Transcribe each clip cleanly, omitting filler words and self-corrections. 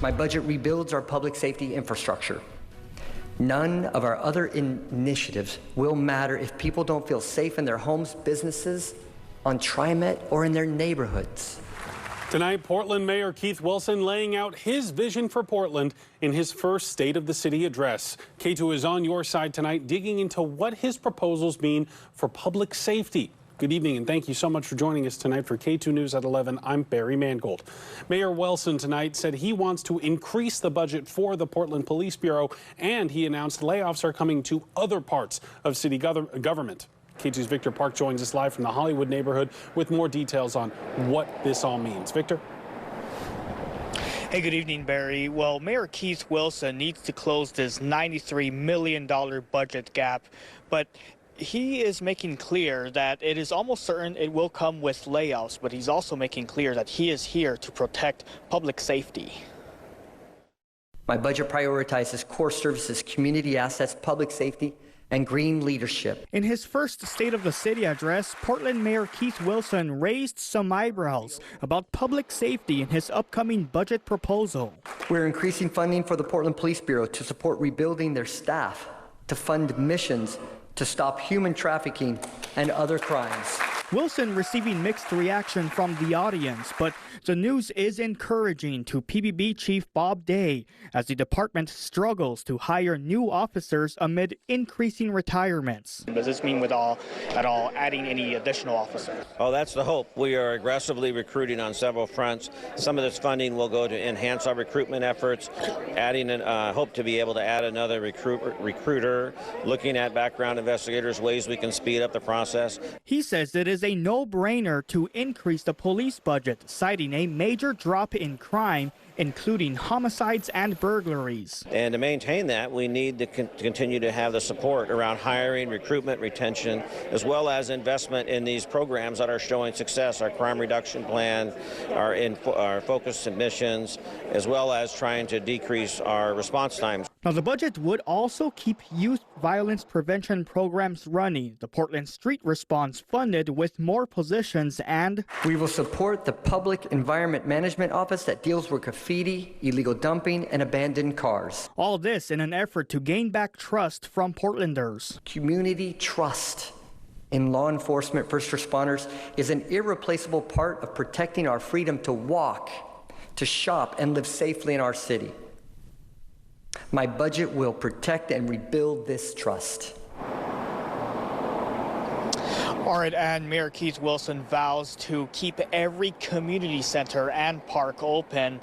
My budget rebuilds our public safety infrastructure. None of our other initiatives will matter if people don't feel safe in their homes, businesses, on TriMet, or in their neighborhoods. Tonight, Portland Mayor Keith Wilson laying out his vision for Portland in his first State of the City address. K2 is on your side tonight, digging into what his proposals mean for public safety. Good evening, and thank you so much for joining us tonight for K2 News at 11. I'm Barry Mangold. Mayor Wilson tonight said he wants to increase the budget for the Portland Police Bureau, and he announced layoffs are coming to other parts of city government. K2's Victor Park joins us live from the Hollywood neighborhood with more details on what this all means. Victor? Hey, good evening, Barry. Well, Mayor Keith Wilson needs to close this $93 million budget gap, but he is making clear that it is almost certain it will come with layoffs, but he's also making clear that he is here to protect public safety. My budget prioritizes core services, community assets, public safety, and green leadership. In his first State of the City address, Portland Mayor Keith Wilson raised some eyebrows about public safety in his upcoming budget proposal. We're increasing funding for the Portland Police Bureau to support rebuilding their staff, to fund missions, to stop human trafficking and other crimes. Wilson receiving mixed reaction from the audience, but the news is encouraging to PBB Chief Bob Day as the department struggles to hire new officers amid increasing retirements. Does this mean at all adding any additional officers? Oh, that's the hope. We are aggressively recruiting on several fronts. Some of this funding will go to enhance our recruitment efforts, adding hope to be able to add another recruiter, looking at background investigators, ways we can speed up the process. He says it is a no-brainer to increase the police budget, citing a major drop in crime, including homicides and burglaries. And to maintain that, we need to continue to have the support around hiring, recruitment, retention, as well as investment in these programs that are showing success, our crime reduction plan, our focused submissions, as well as trying to decrease our response times. Now, the budget would also keep youth violence prevention programs running, the Portland Street Response funded with more positions, and we will support the Public Environment Management Office that deals with graffiti, illegal dumping, and abandoned cars. All this in an effort to gain back trust from Portlanders. Community trust in law enforcement, first responders, is an irreplaceable part of protecting our freedom to walk, to shop, and live safely in our city. My budget will protect and rebuild this trust. All right, and Mayor Keith Wilson vows to keep every community center and park open.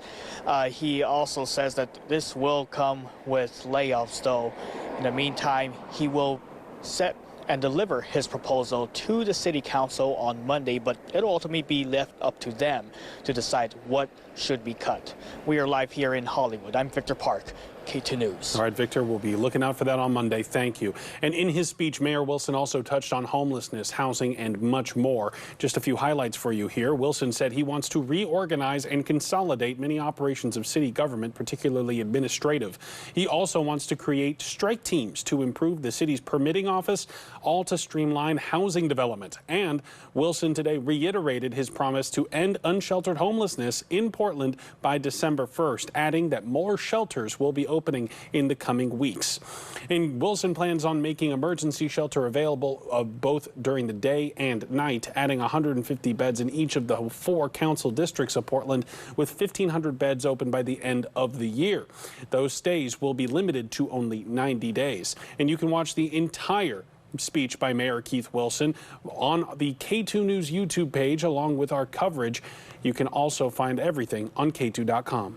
He also says that this will come with layoffs, though. In the meantime, he will set and deliver his proposal to the City Council on Monday, but it'll ultimately be left up to them to decide what should be cut. We are live here in Hollywood. I'm Victor Park, K2 News. All right, Victor, we'll be looking out for that on Monday. Thank you. And in his speech, Mayor Wilson also touched on homelessness, housing, and much more. Just a few highlights for you here. Wilson said he wants to reorganize and consolidate many operations of city government, particularly administrative. He also wants to create strike teams to improve the city's permitting office, all to streamline housing development. And Wilson today reiterated his promise to end unsheltered homelessness in Portland by December 1st, adding that more shelters will be opening in the coming weeks. And Wilson plans on making emergency shelter available both during the day and night, adding 150 beds in each of the 4 council districts of Portland, with 1,500 beds open by the end of the year. Those stays will be limited to only 90 days. And you can watch the entire speech by Mayor Keith Wilson on the K2 News YouTube page, along with our coverage. You can also find everything on K2.com.